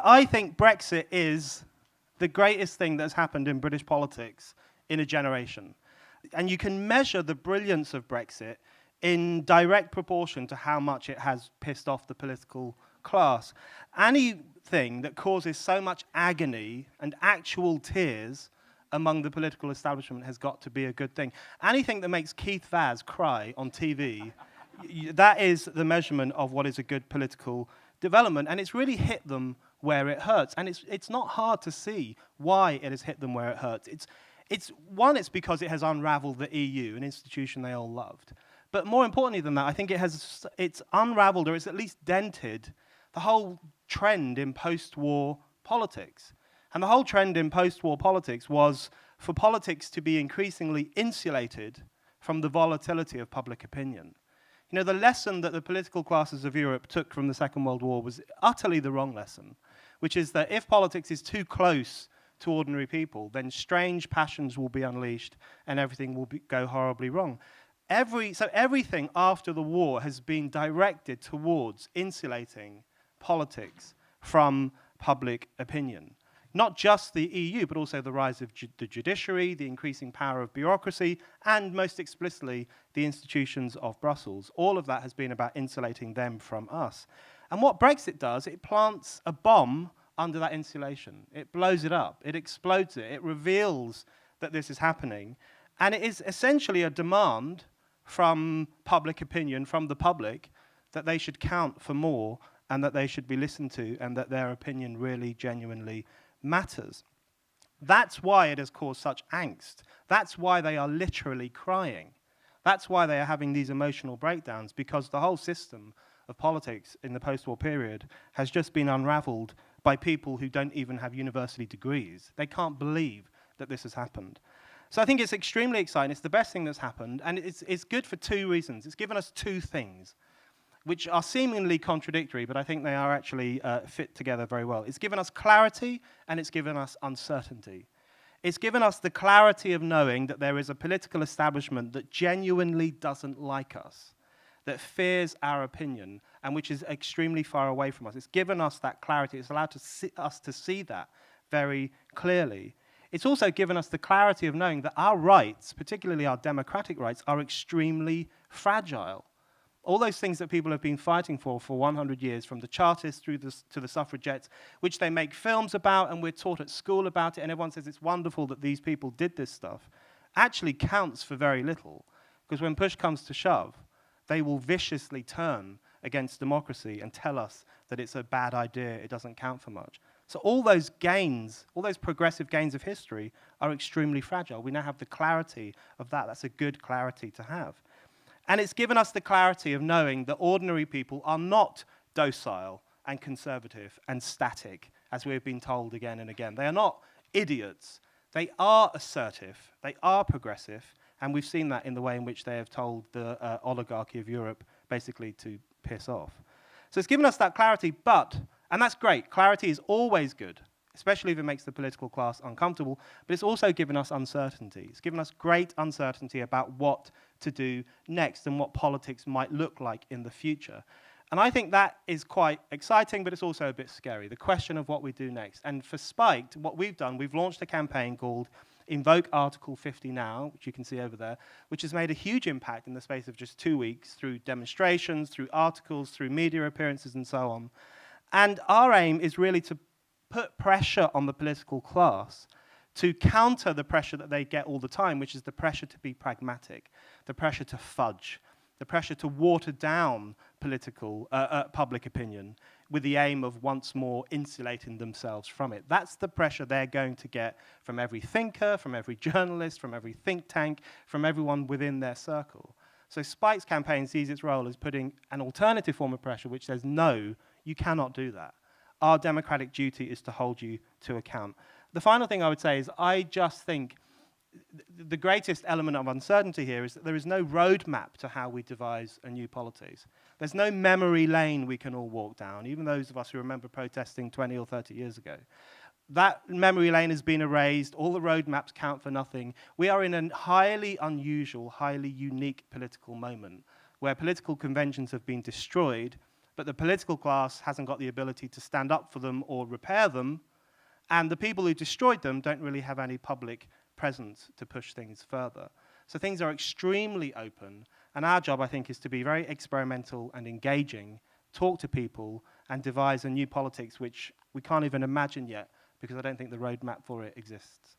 I think Brexit is the greatest thing that's happened in British politics in a generation. And you can measure the brilliance of Brexit in direct proportion to how much it has pissed off the political class. Anything that causes so much agony and actual tears among the political establishment has got to be a good thing. Anything that makes Keith Vaz cry on TV, that is the measurement of what is a good political development, and it's really hit them where it hurts. And it's not hard to see why it has hit them where it hurts. It's because it has unravelled the EU, an institution they all loved. But more importantly than that, I think it's unravelled, or it's at least dented, the whole trend in post-war politics. And the whole trend in post-war politics was for politics to be increasingly insulated from the volatility of public opinion. You know, the lesson that the political classes of Europe took from the Second World War was utterly the wrong lesson, which is that if politics is too close to ordinary people, then strange passions will be unleashed and everything will go horribly wrong. So everything after the war has been directed towards insulating politics from public opinion. Not just the EU, but also the rise of the judiciary, the increasing power of bureaucracy, and most explicitly, the institutions of Brussels. All of that has been about insulating them from us. And what Brexit does, it plants a bomb under that insulation. It blows it up. It explodes it. It reveals that this is happening. And it is essentially a demand from public opinion, from the public, that they should count for more and that they should be listened to and that their opinion really genuinely matters. That's why it has caused such angst. That's why they are literally crying. That's why they are having these emotional breakdowns, because the whole system of politics in the post-war period has just been unravelled by people who don't even have university degrees. They can't believe that this has happened. So I think it's extremely exciting. It's the best thing that's happened, and it's good for two reasons. It's given us two things, which are seemingly contradictory, but I think they are actually fit together very well. It's given us clarity, and it's given us uncertainty. It's given us the clarity of knowing that there is a political establishment that genuinely doesn't like us, that fears our opinion, and which is extremely far away from us. It's given us that clarity. It's allowed us to see that very clearly. It's also given us the clarity of knowing that our rights, particularly our democratic rights, are extremely fragile. All those things that people have been fighting for 100 years, from the Chartists through to the suffragettes, which they make films about and we're taught at school about it, and everyone says it's wonderful that these people did this stuff, actually counts for very little. Because when push comes to shove, they will viciously turn against democracy and tell us that it's a bad idea, it doesn't count for much. So all those gains, all those progressive gains of history are extremely fragile. We now have the clarity of that. That's a good clarity to have. And it's given us the clarity of knowing that ordinary people are not docile and conservative and static, as we've been told again and again. They are not idiots. They are assertive. They are progressive. And we've seen that in the way in which they have told the oligarchy of Europe basically to piss off. So it's given us that clarity, and that's great. Clarity is always good, especially if it makes the political class uncomfortable, but it's also given us uncertainty. It's given us great uncertainty about what to do next and what politics might look like in the future. And I think that is quite exciting, but it's also a bit scary, the question of what we do next. And for Spiked, what we've done, we've launched a campaign called Invoke Article 50 Now, which you can see over there, which has made a huge impact in the space of just 2 weeks through demonstrations, through articles, through media appearances, and so on. And our aim is really to put pressure on the political class to counter the pressure that they get all the time, which is the pressure to be pragmatic, the pressure to fudge, the pressure to water down political public opinion with the aim of once more insulating themselves from it. That's the pressure they're going to get from every thinker, from every journalist, from every think tank, from everyone within their circle. So Spike's campaign sees its role as putting an alternative form of pressure which says, no, you cannot do that. Our democratic duty is to hold you to account. The final thing I would say is I just think the greatest element of uncertainty here is that there is no roadmap to how we devise a new polities. There's no memory lane we can all walk down, even those of us who remember protesting 20 or 30 years ago. That memory lane has been erased. All the roadmaps count for nothing. We are in a highly unusual, highly unique political moment where political conventions have been destroyed but the political class hasn't got the ability to stand up for them or repair them, and the people who destroyed them don't really have any public presence to push things further. So things are extremely open, and our job, I think, is to be very experimental and engaging, talk to people, and devise a new politics which we can't even imagine yet, because I don't think the roadmap for it exists.